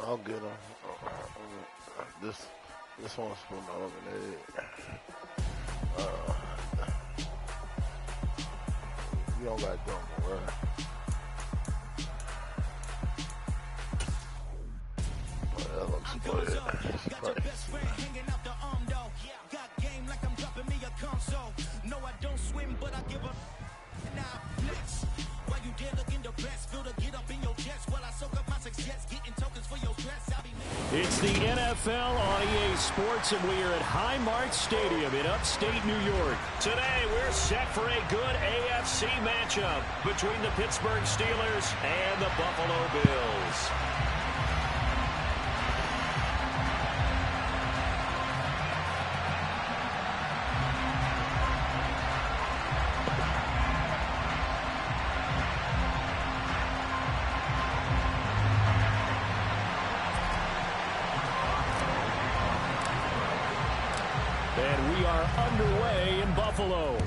I'll get them. This one's for nominated. You don't got them, right? That looks good. Got your best friend hanging out the though. Got game like I'm dropping me a console. No, I don't swim, but I give up. Now, next. While you dare look in the best, feel to get up in your chest while I soak up my success, getting tokens for your stress. It's the NFL on EA Sports, and we are at Highmark Stadium in upstate New York. Today, we're set for a good AFC matchup between the Pittsburgh Steelers and the Buffalo Bills. And we are underway in Buffalo.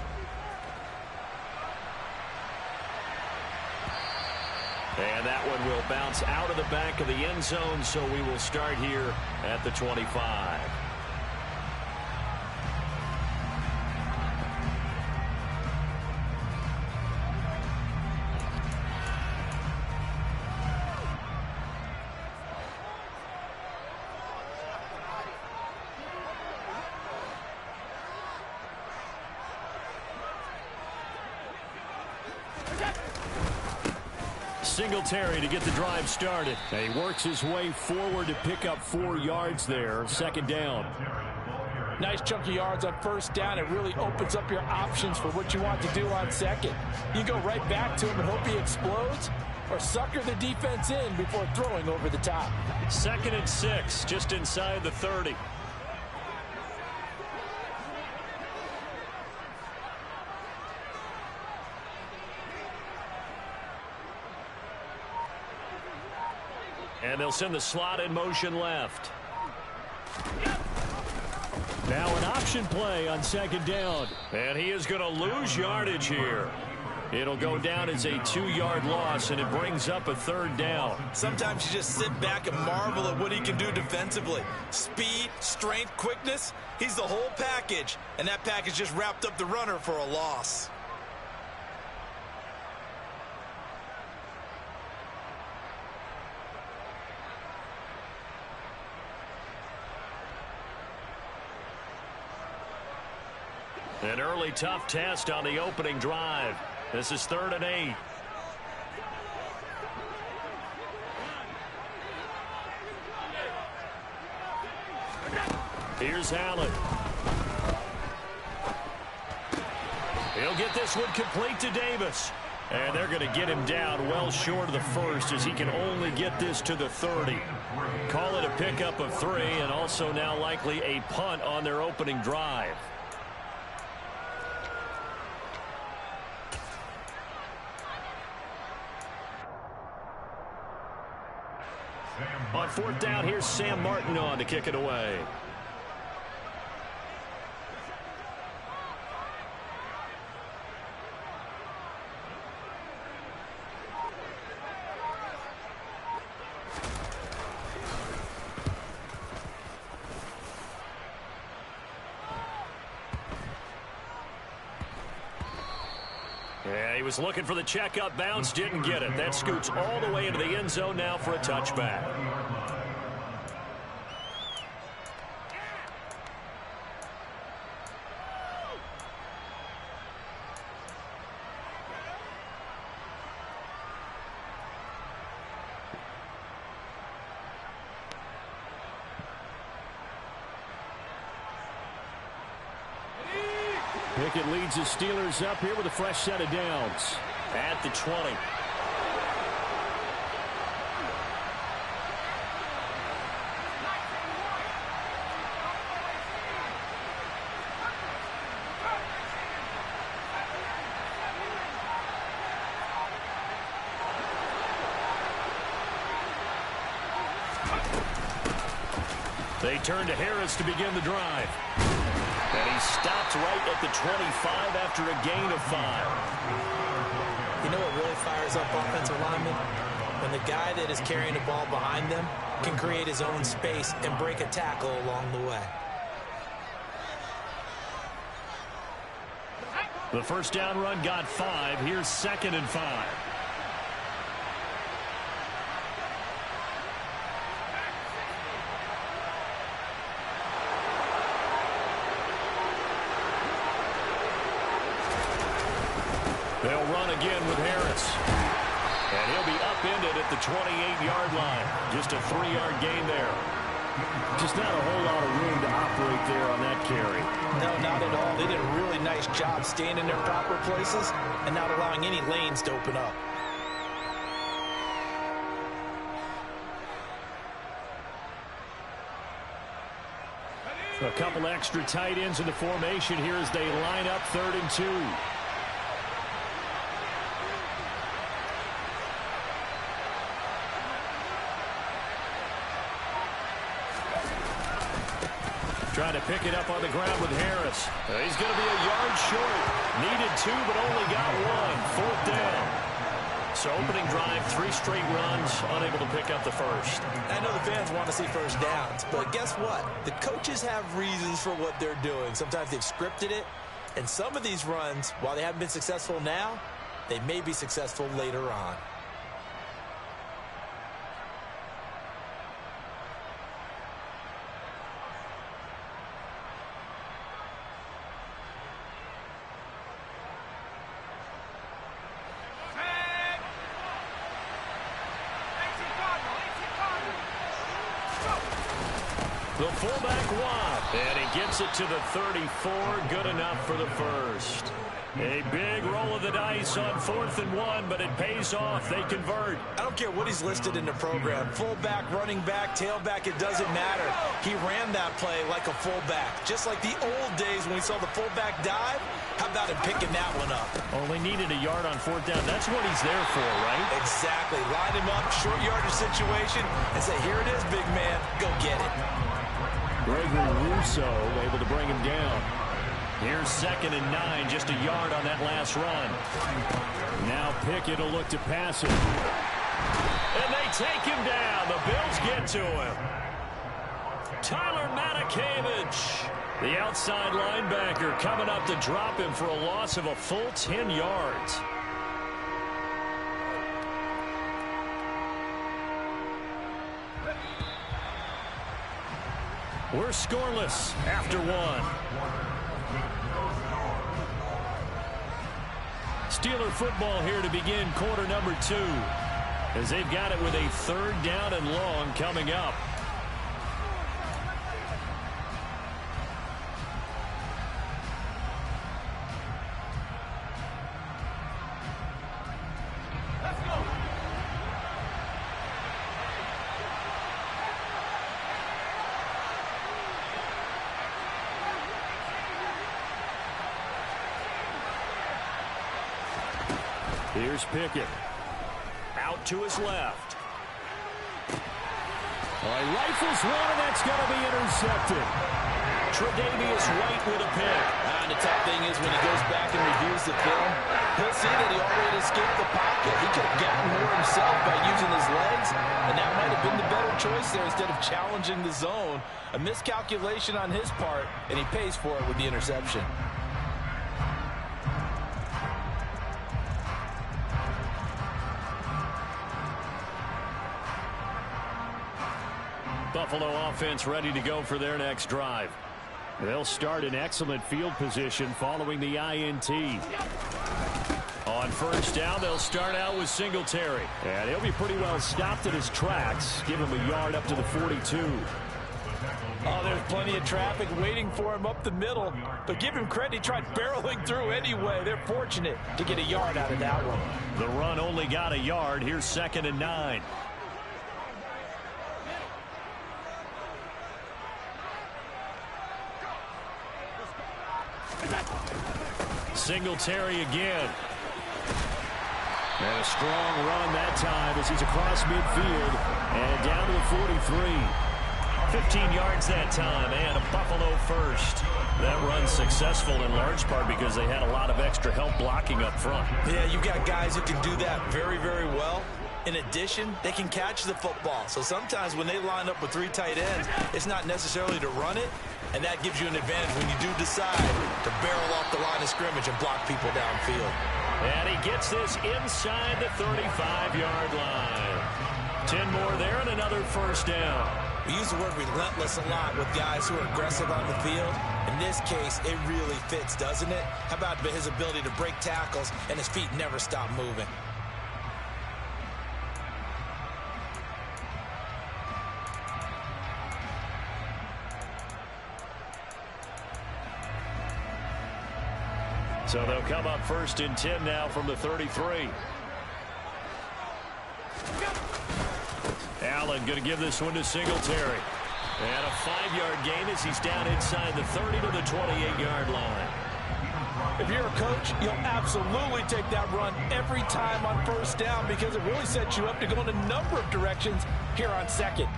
And that one will bounce out of the back of the end zone, so we will start here at the 25. Singletary to get the drive started. And he works his way forward to pick up 4 yards there. Second down. Nice chunky yards on first down. It really opens up your options for what you want to do on second. You go right back to him and hope he explodes, or sucker the defense in before throwing over the top. 2nd and 6, just inside the 30. And they'll send the slot in motion left. Now an option play on 2nd down. And he is going to lose yardage here. It'll go down as a 2-yard loss, and it brings up a 3rd down. Sometimes you just sit back and marvel at what he can do defensively. Speed, strength, quickness. He's the whole package. And that package just wrapped up the runner for a loss. An early tough test on the opening drive. This is 3rd and 8. Here's Allen. He'll get this one complete to Davis. And they're going to get him down well short of the first, as he can only get this to the 30. Call it a pickup of 3, and also now likely a punt on their opening drive. On 4th down, here's Sam Martin on to kick it away. Yeah, he was looking for the checkup bounce, didn't get it. That scoots all the way into the end zone now for a touchback. Pickett leads the Steelers up here with a fresh set of downs at the 20. They turn to Harris to begin the drive. And he stopped right at the 25 after a gain of 5. You know what really fires up offensive linemen? when the guy that is carrying the ball behind them can create his own space and break a tackle along the way. The first down run got 5. Here's 2nd and 5. They'll run again with Harris. And he'll be upended at the 28-yard line. Just a 3-yard gain there. Just not a whole lot of room to operate there on that carry. No, not at all. They did a really nice job staying in their proper places and not allowing any lanes to open up. A couple extra tight ends in the formation here as they line up 3rd and 2. Trying to pick it up on the ground with Harris. He's going to be a yard short. Needed 2, but only got 1. 4th down. So opening drive, 3 straight runs, unable to pick up the first. I know the fans want to see first downs, but guess what? The coaches have reasons for what they're doing. Sometimes they've scripted it, and some of these runs, while they haven't been successful now, they may be successful later on. The fullback wide, and he gets it to the 34. Good enough for the first. A big roll of the dice on 4th and 1, but it pays off. They convert. I don't care what he's listed in the program. Fullback, running back, tailback, it doesn't matter. He ran that play like a fullback. Just like the old days when we saw the fullback dive. How about him picking that one up? Only needed a yard on 4th down. That's what he's there for, right? Exactly. Line him up, short yardage situation, and say, here it is, big man. Go get it. Gregory Russo able to bring him down. Here's 2nd and 9, just a yard on that last run. Now Pickett will look to pass it. And they take him down. The Bills get to him. Tyler Matakevich, the outside linebacker, coming up to drop him for a loss of a full 10 yards. We're scoreless after 1. Steeler football here to begin quarter number 2, as they've got it with a 3rd down and long coming up. Here's Pickett. Out to his left. He rifles one, and that's going to be intercepted. Tre'Davious White with a pick. And the tough thing is when he goes back and reviews the film, he'll see that he already escaped the pocket. He could have gotten more himself by using his legs, and that might have been the better choice there instead of challenging the zone. A miscalculation on his part, and he pays for it with the interception. Buffalo offense ready to go for their next drive. They'll start in excellent field position following the INT. On 1st down, they'll start out with Singletary. And he'll be pretty well stopped in his tracks. Give him a yard up to the 42. Oh, there's plenty of traffic waiting for him up the middle. But give him credit, he tried barreling through anyway. They're fortunate to get a yard out of that one. The run only got a yard. Here's 2nd and 9. Singletary again. And a strong run that time as he's across midfield and down to the 43. 15 yards that time and a Buffalo first. That run's successful in large part because they had a lot of extra help blocking up front. Yeah, you got guys who can do that very, very well. In addition, they can catch the football. So sometimes when they line up with 3 tight ends, it's not necessarily to run it, and that gives you an advantage when you do decide to barrel off the line of scrimmage and block people downfield. And he gets this inside the 35-yard line. 10 more there and another first down. We use the word relentless a lot with guys who are aggressive on the field. In this case, it really fits, doesn't it? How about his ability to break tackles and his feet never stop moving? So they'll come up 1st and 10 now from the 33. Allen going to give this one to Singletary. And a 5-yard gain as he's down inside the 30 to the 28-yard line. If you're a coach, you'll absolutely take that run every time on first down because it really sets you up to go in a number of directions here on second.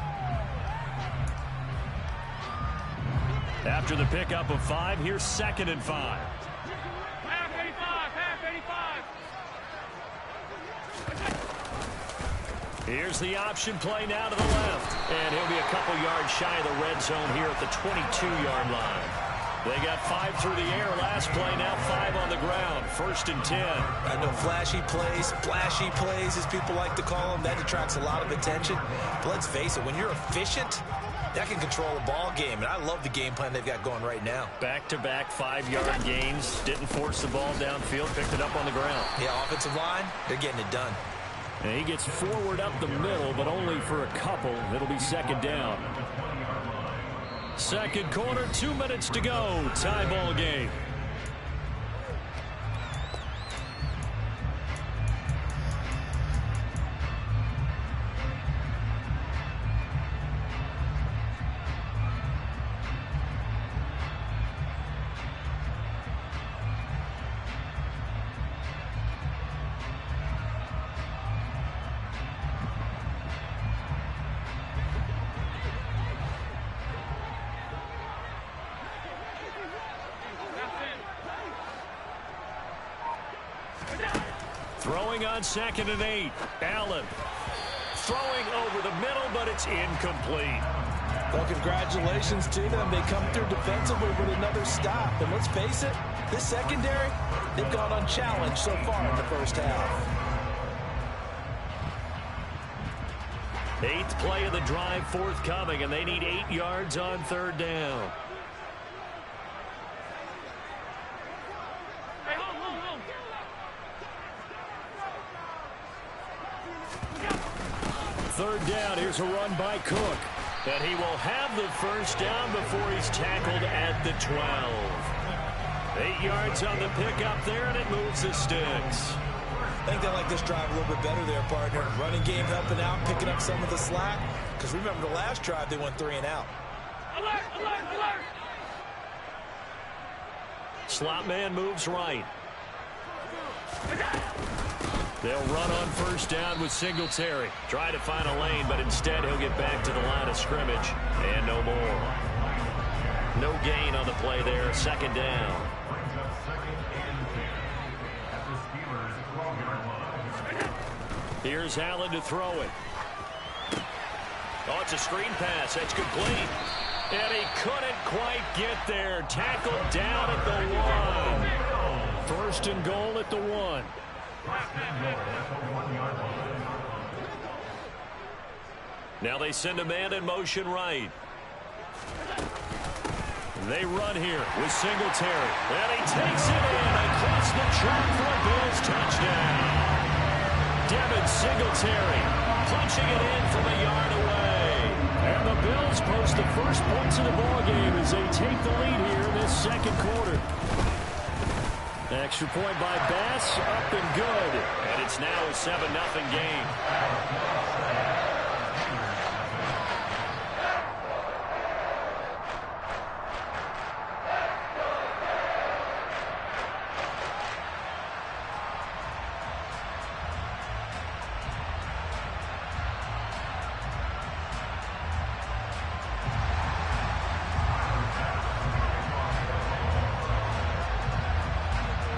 After the pickup of 5, here's 2nd and 5. Half 85. Here's the option play now to the left. And he'll be a couple yards shy of the red zone here at the 22-yard line. They got 5 through the air last play, now 5 on the ground. 1st and 10. I know flashy plays, splashy plays, as people like to call them, that attracts a lot of attention. But let's face it, when you're efficient, that can control a ball game. And I love the game plan they've got going right now. Back-to-back 5-yard gains. Didn't force the ball downfield. Picked it up on the ground. Yeah, offensive line, they're getting it done. And he gets forward up the middle, but only for a couple. It'll be 2nd down. Second quarter, 2 minutes to go. Tie ball game. Throwing on 2nd and 8. Allen throwing over the middle, but it's incomplete. Well, congratulations to them. They come through defensively with another stop. And let's face it, this secondary, they've gone unchallenged so far in the first half. 8th play of the drive forthcoming, and they need 8 yards on 3rd down. Third down, here's a run by Cook. And he will have the first down before he's tackled at the 12. 8 yards on the pickup there, and it moves the sticks. I think they like this drive a little bit better there, partner. Running game helping out, picking up some of the slack. Because remember the last drive, they went 3 and out. Alert! Slot man moves right. They'll run on first down with Singletary. Try to find a lane, but instead he'll get back to the line of scrimmage. And no more. No gain on the play there. 2nd down. Here's Allen to throw it. Oh, it's a screen pass. That's complete. And he couldn't quite get there. Tackled down at the 1. 1st and goal at the 1. Now they send a man in motion right. They run here with Singletary. And he takes it in across the track for a Bills touchdown. Devin Singletary punching it in from a yard away. And the Bills post the first points of the ballgame as they take the lead here in this 2nd quarter. Extra point by Bass, up and good. And it's now a 7-0 game.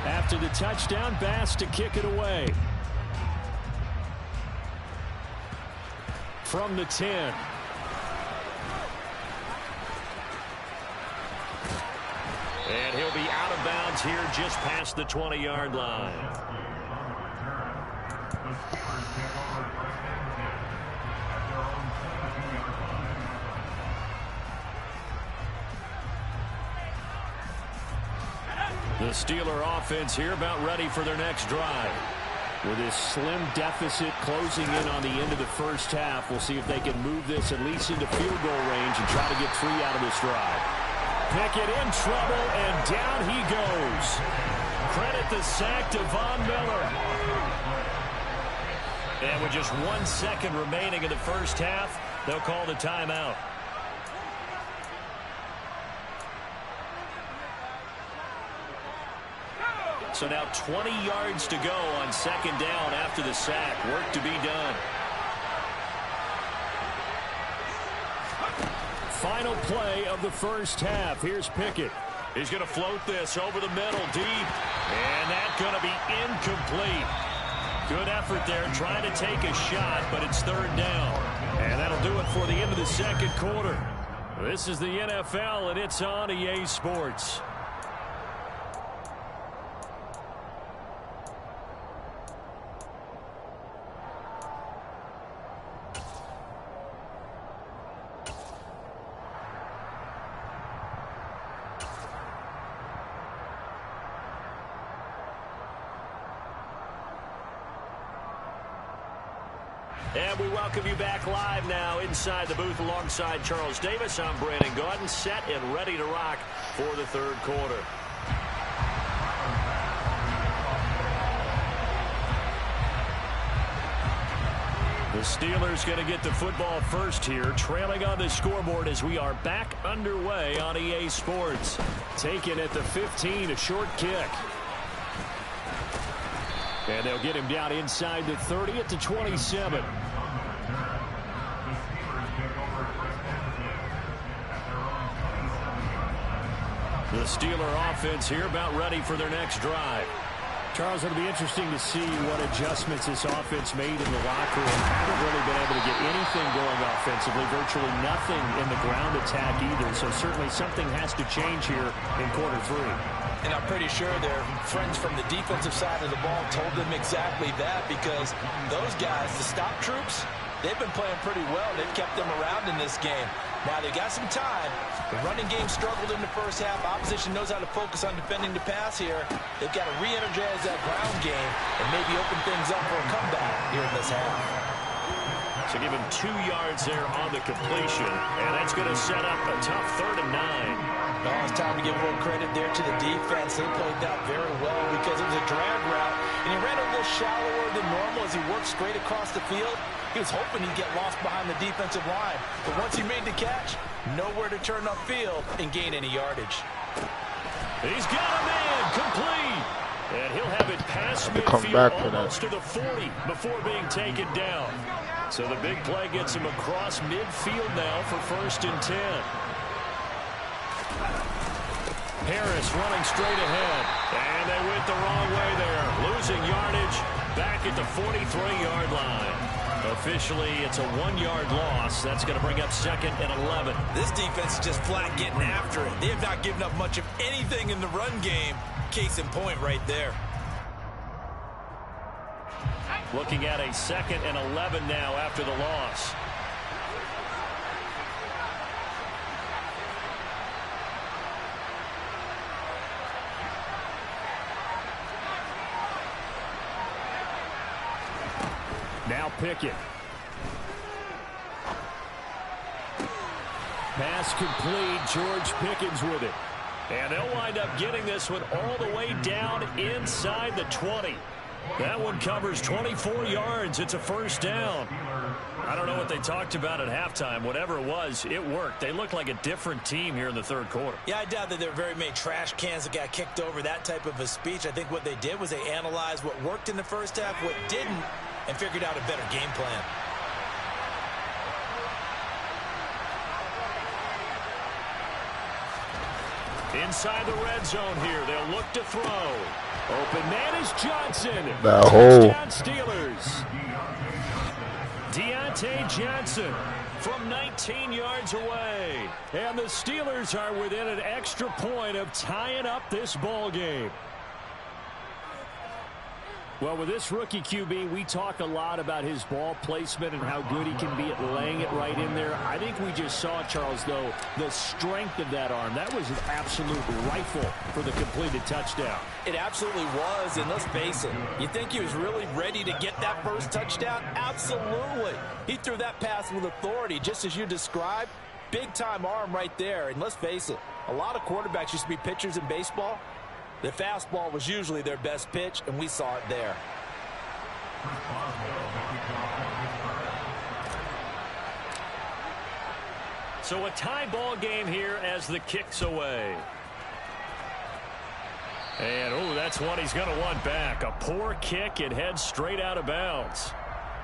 After the touchdown, Bass to kick it away. from the 10. And he'll be out of bounds here just past the 20-yard line. The Steeler offense here about ready for their next drive. With this slim deficit closing in on the end of the first half, we'll see if they can move this at least into field goal range and try to get 3 out of this drive. Pickett in trouble, and down he goes. Credit the sack to Von Miller. And with just 1 second remaining in the first half, they'll call the timeout. So now 20 yards to go on second down after the sack. Work to be done. Final play of the first half. Here's Pickett. He's going to float this over the middle deep. And that's going to be incomplete. Good effort there trying to take a shot, but it's third down. And that'll do it for the end of the second quarter. This is the NFL, and it's on EA Sports. And we welcome you back live now inside the booth alongside Charles Davis. I'm Brandon Gaudin, set and ready to rock for the third quarter. The Steelers going to get the football first here, trailing on the scoreboard as we are back underway on EA Sports. Taken at the 15, a short kick. And they'll get him down inside the 30 at the 27. The Steeler offense here about ready for their next drive. Charles, it'll be interesting to see what adjustments this offense made in the locker room. Haven't really been able to get anything going offensively, virtually nothing in the ground attack either. So certainly something has to change here in quarter 3. And I'm pretty sure their friends from the defensive side of the ball told them exactly that, because those guys, the stop troops, they've been playing pretty well. They've kept them around in this game. Now they got some time. The running game struggled in the first half. Opposition knows how to focus on defending the pass here. They've got to re-energize that ground game and maybe open things up for a comeback here in this half. So give him 2 yards there on the completion, and that's going to set up a tough 3rd and 9. Now it's time to give a little credit there to the defense. They played that very well because it was a drag route, and he ran a little shallower than normal as he worked straight across the field. He was hoping he'd get lost behind the defensive line, but once he made the catch, nowhere to turn upfield and gain any yardage. He's got a man complete, and he'll have it past midfield almost to the 40 before being taken down. So the big play gets him across midfield now for 1st and 10. Harris running straight ahead, and they went the wrong way there, losing yardage back at the 43-yard line. Officially, it's a 1-yard loss. That's going to bring up 2nd and 11. This defense is just flat getting after it. They have not given up much of anything in the run game. Case in point right there. Looking at a 2nd and 11 now after the loss. Now Pickett. Pass complete. George Pickens with it. And they'll wind up getting this one all the way down inside the 20. That one covers 24 yards. It's a 1st down. I don't know what they talked about at halftime. Whatever it was, it worked. They look like a different team here in the 3rd quarter. Yeah, I doubt that there were very many trash cans that got kicked over, that type of a speech. I think what they did was they analyzed what worked in the first half, what didn't, and figured out a better game plan. Inside the red zone here. They'll look to throw. Open man is Johnson. The hole. Touchdown Steelers. Deontay Johnson from 19 yards away. And the Steelers are within an extra point of tying up this ball game. Well, with this rookie QB, we talk a lot about his ball placement and how good he can be at laying it right in there. I think we just saw, Charles, though, the strength of that arm. That was an absolute rifle for the completed touchdown. It absolutely was, and let's face it, you think he was really ready to get that first touchdown? Absolutely. He threw that pass with authority, just as you described. Big-time arm right there, and let's face it, a lot of quarterbacks used to be pitchers in baseball. The fastball was usually their best pitch, and we saw it there. So a tie ball game here as the kick's away. And, oh, that's one he's going to want back. A poor kick. It heads straight out of bounds.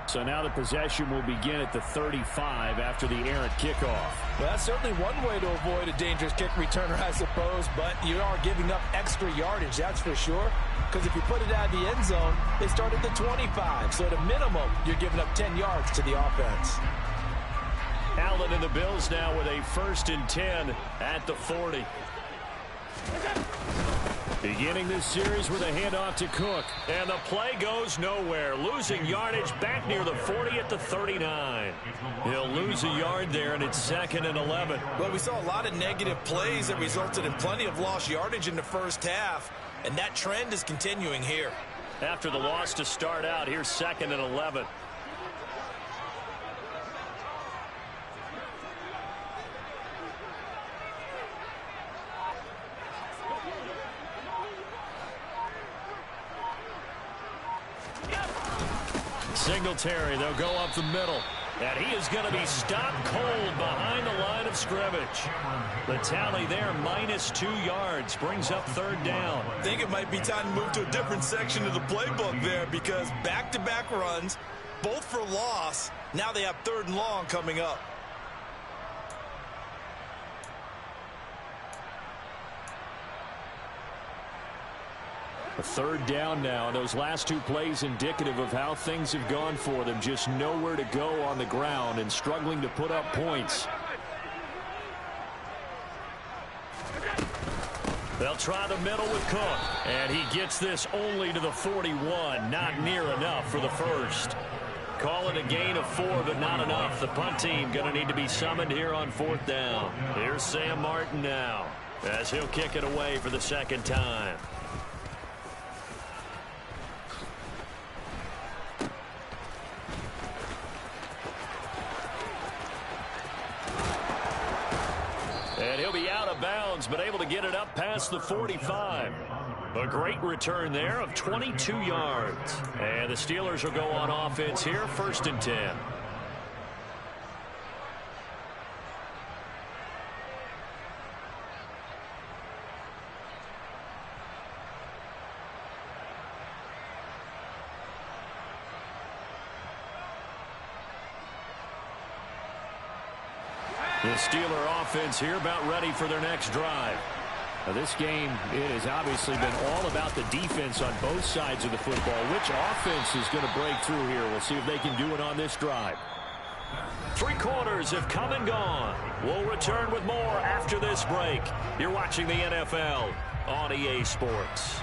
So now the possession will begin at the 35 after the errant kickoff. Well, that's certainly one way to avoid a dangerous kick returner, I suppose, but you are giving up extra yardage, that's for sure. Because if you put it out of the end zone, they start at the 25. So at a minimum, you're giving up 10 yards to the offense. Allen and the Bills now with a 1st and 10 at the 40. Beginning this series with a handoff to Cook. And the play goes nowhere. Losing yardage back near the 40 at the 39. He'll lose a yard there, and it's 2nd and 11. Well, we saw a lot of negative plays that resulted in plenty of lost yardage in the first half, and that trend is continuing here. After the loss to start out, here's 2nd and 11. Singletary, they'll go up the middle. And he is going to be stopped cold behind the line of scrimmage. The tally there, -2 yards, brings up 3rd down. I think it might be time to move to a different section of the playbook there, because back-to-back runs, both for loss. Now they have 3rd and long coming up. A 3rd down now. Those last 2 plays indicative of how things have gone for them. Just nowhere to go on the ground and struggling to put up points. They'll try the middle with Cook. And he gets this only to the 41. Not near enough for the first. Call it a gain of 4, but not enough. The punt team going to need to be summoned here on 4th down. Here's Sam Martin now as he'll kick it away for the 2nd time. And he'll be out of bounds, but able to get it up past the 45. A great return there of 22 yards. And the Steelers will go on offense here, 1st and 10. The Steeler offense here about ready for their next drive. Now this game, it has obviously been all about the defense on both sides of the football. Which offense is going to break through here? We'll see if they can do it on this drive. 3 quarters have come and gone. We'll return with more after this break. You're watching the NFL on EA Sports.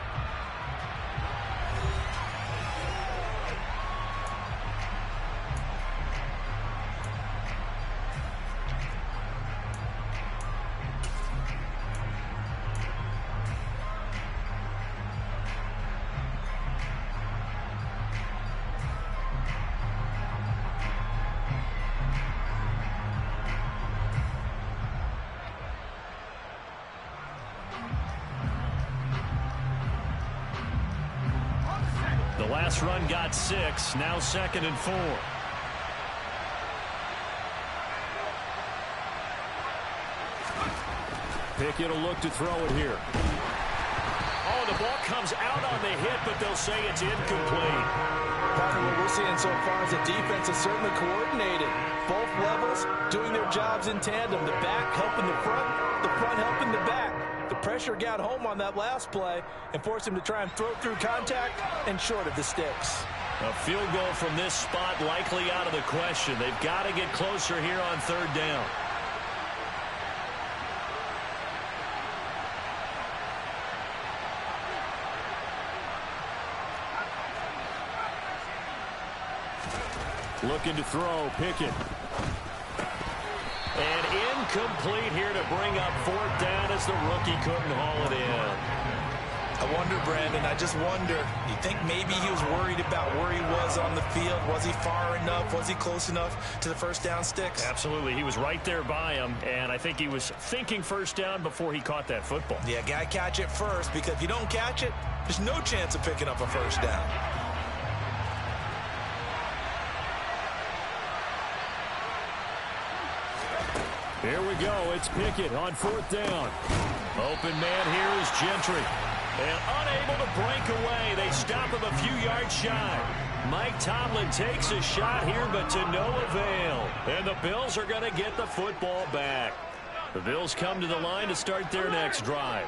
The last run got 6, now 2nd and 4. Pickett will look to throw it here. Oh, the ball comes out on the hit, but they'll say it's incomplete. Partner, what we're seeing so far is the defense is certainly coordinated. Both levels doing their jobs in tandem. The back helping the front helping the back. The pressure got home on that last play and forced him to try and throw through contact and short of the sticks. A field goal from this spot likely out of the question. They've got to get closer here on third down. Looking to throw, Pickett. And incomplete here to bring up fourth down as the rookie couldn't haul it in. I wonder, Brandon, I just wonder, you think maybe he was worried about where he was on the field? Was he far enough? Was he close enough to the first down sticks? Absolutely. He was right there by him, and I think he was thinking first down before he caught that football. Yeah, got to catch it first, because if you don't catch it, there's no chance of picking up a first down. Here we go. It's Pickett on fourth down. Open man here is Gentry. And unable to break away. They stop him a few yards shy. Mike Tomlin takes a shot here, but to no avail. And the Bills are going to get the football back. The Bills come to the line to start their next drive.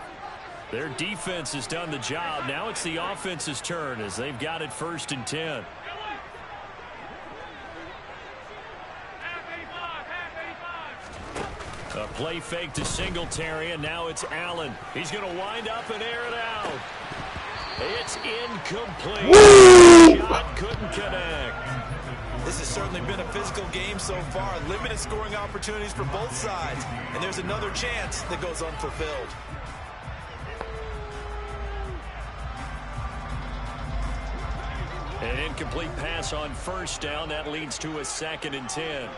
Their defense has done the job. Now it's the offense's turn as they've got it 1st and 10. A play fake to Singletary, and now it's Allen. He's going to wind up and air it out. It's incomplete. Shot couldn't connect. This has certainly been a physical game so far. Limited scoring opportunities for both sides. And there's another chance that goes unfulfilled. An incomplete pass on first down. That leads to a 2nd and 10.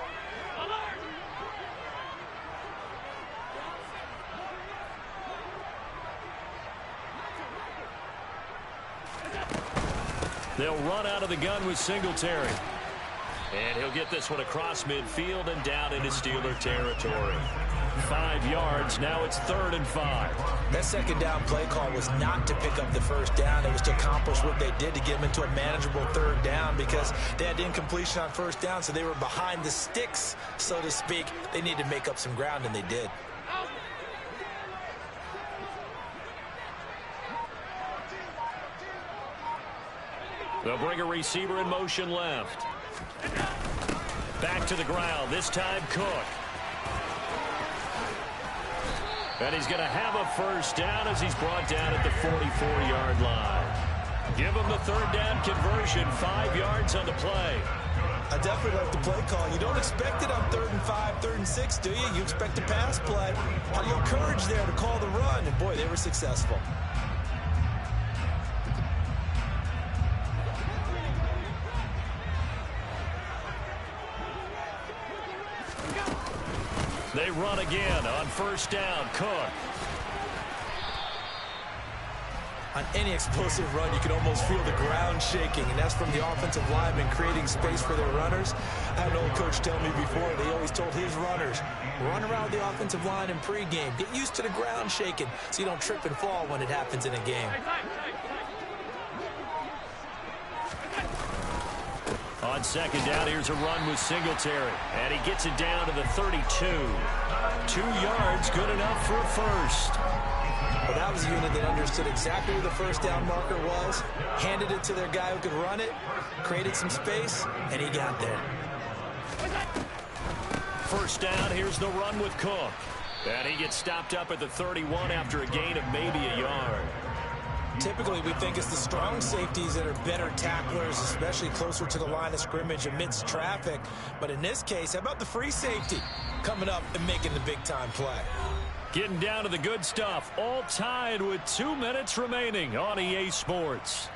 They'll run out of the gun with Singletary. And he'll get this one across midfield and down into Steeler territory. 5 yards. Now it's 3rd and 5. That second down play call was not to pick up the first down. It was to accomplish what they did to get them into a manageable 3rd down because they had incompletion on first down, so they were behind the sticks, so to speak. They needed to make up some ground, and they did. They'll bring a receiver in motion left. Back to the ground. This time Cook. And he's going to have a first down as he's brought down at the 44-yard line. Give him the 3rd down conversion. 5 yards on the play. I definitely like the play call. You don't expect it on 3rd and 5, 3rd and 6, do you? You expect a pass play. How do you encourage there to call the run? And, boy, they were successful. They run again on first down. Cook. On any explosive run, you can almost feel the ground shaking, and that's from the offensive linemen creating space for their runners. I had an old coach tell me before, they always told his runners, run around the offensive line in pregame. Get used to the ground shaking so you don't trip and fall when it happens in a game. On second down, here's a run with Singletary. And he gets it down to the 32. 2 yards, good enough for a first. Well, that was a unit that understood exactly where the first down marker was, handed it to their guy who could run it, created some space, and he got there. First down, here's the run with Cook. And he gets stopped up at the 31 after a gain of maybe a yard. Typically, we think it's the strong safeties that are better tacklers, especially closer to the line of scrimmage amidst traffic. But in this case, how about the free safety coming up and making the big-time play? Getting down to the good stuff, all tied with 2 minutes remaining on EA Sports.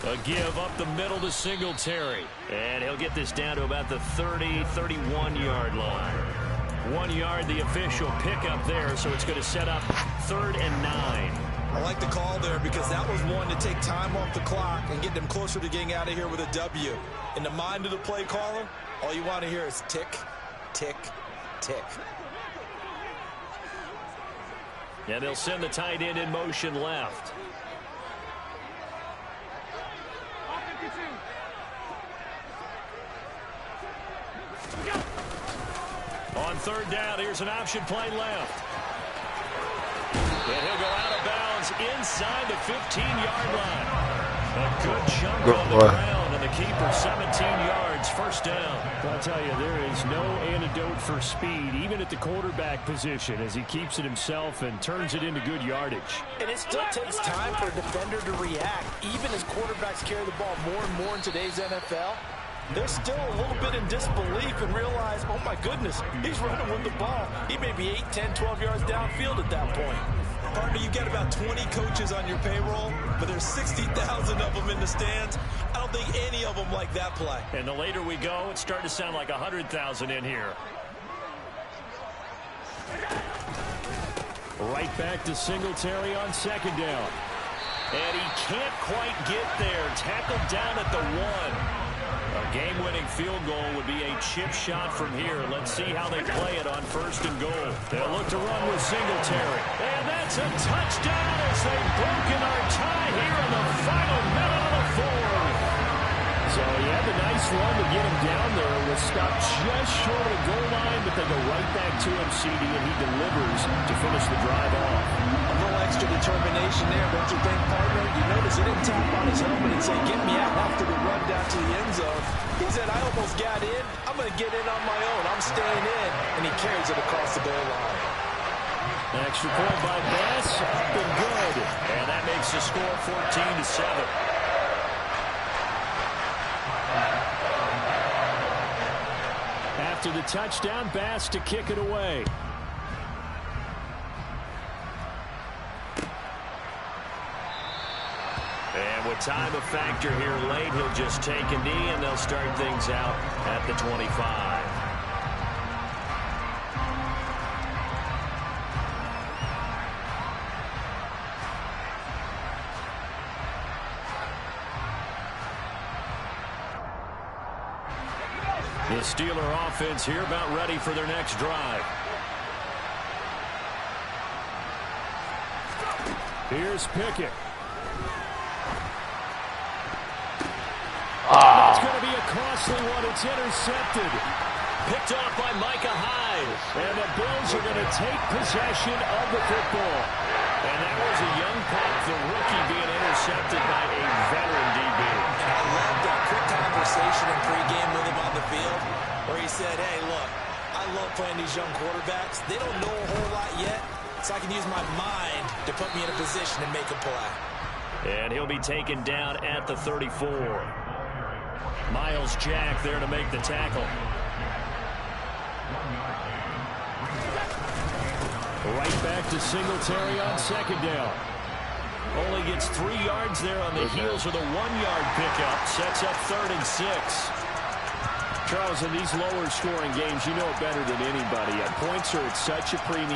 A give up the middle to Singletary. And he'll get this down to about the 30, 31-yard line. 1 yard, the official pickup there, so it's going to set up 3rd and 9. I like the call there because that was one to take time off the clock and get them closer to getting out of here with a W. In the mind of the play caller, all you want to hear is tick, tick, tick. And they'll send the tight end in motion left. On third down, here's an option play left. And he'll go out of bounds inside the 15-yard line. A good chunk on the ground, and the keeper 17 yards, first down. I'll tell you, there is no antidote for speed, even at the quarterback position, as he keeps it himself and turns it into good yardage. And it still takes time for a defender to react. Even as quarterbacks carry the ball more and more in today's NFL, they're still a little bit in disbelief and realize, oh my goodness, he's running with the ball. He may be 8, 10, 12 yards downfield at that point. Partner, you got about 20 coaches on your payroll, but there's 60,000 of them in the stands. I don't think any of them like that play. And the later we go, it's starting to sound like 100,000 in here. Right back to Singletary on second down. And he can't quite get there. Tackled down at the 1. A game-winning field goal would be a chip shot from here. Let's see how they play it on first and goal. They'll look to run with Singletary. And that's a touchdown as they've broken our tie here in the final minute of the fourth. So he had the nice run to get him down there. Was stopped just short of the goal line, but they go right back to him, CD, and he delivers to finish the drive off. A little extra determination there, don't you think, partner? You notice he didn't tap on his helmet and say, get me out after the run down to the end zone. He said, I almost got in. I'm going to get in on my own. I'm staying in. And he carries it across the goal line. An extra point by Bass. Been good. And that makes the score 14-7. After the touchdown, Bass to kick it away. And with time a factor here late, he'll just take a knee, and they'll start things out at the 25. The Steeler offense here about ready for their next drive. Here's Pickett. That's going to be a costly one. It's intercepted. Picked off by Micah Hyde. And the Bills are going to take possession of the football. And that was a young pup, the rookie being intercepted by a veteran DB. And I loved that quick conversation in pregame with him on the field where he said, hey, look, I love playing these young quarterbacks. They don't know a whole lot yet, so I can use my mind to put me in a position to make a play. And he'll be taken down at the 34. Miles Jack there to make the tackle. Right back to Singletary on second down. Only gets 3 yards there on the heels of the 1-yard pickup. Sets up 3rd and 6. Charles, in these lower scoring games, you know it better than anybody. Points are at such a premium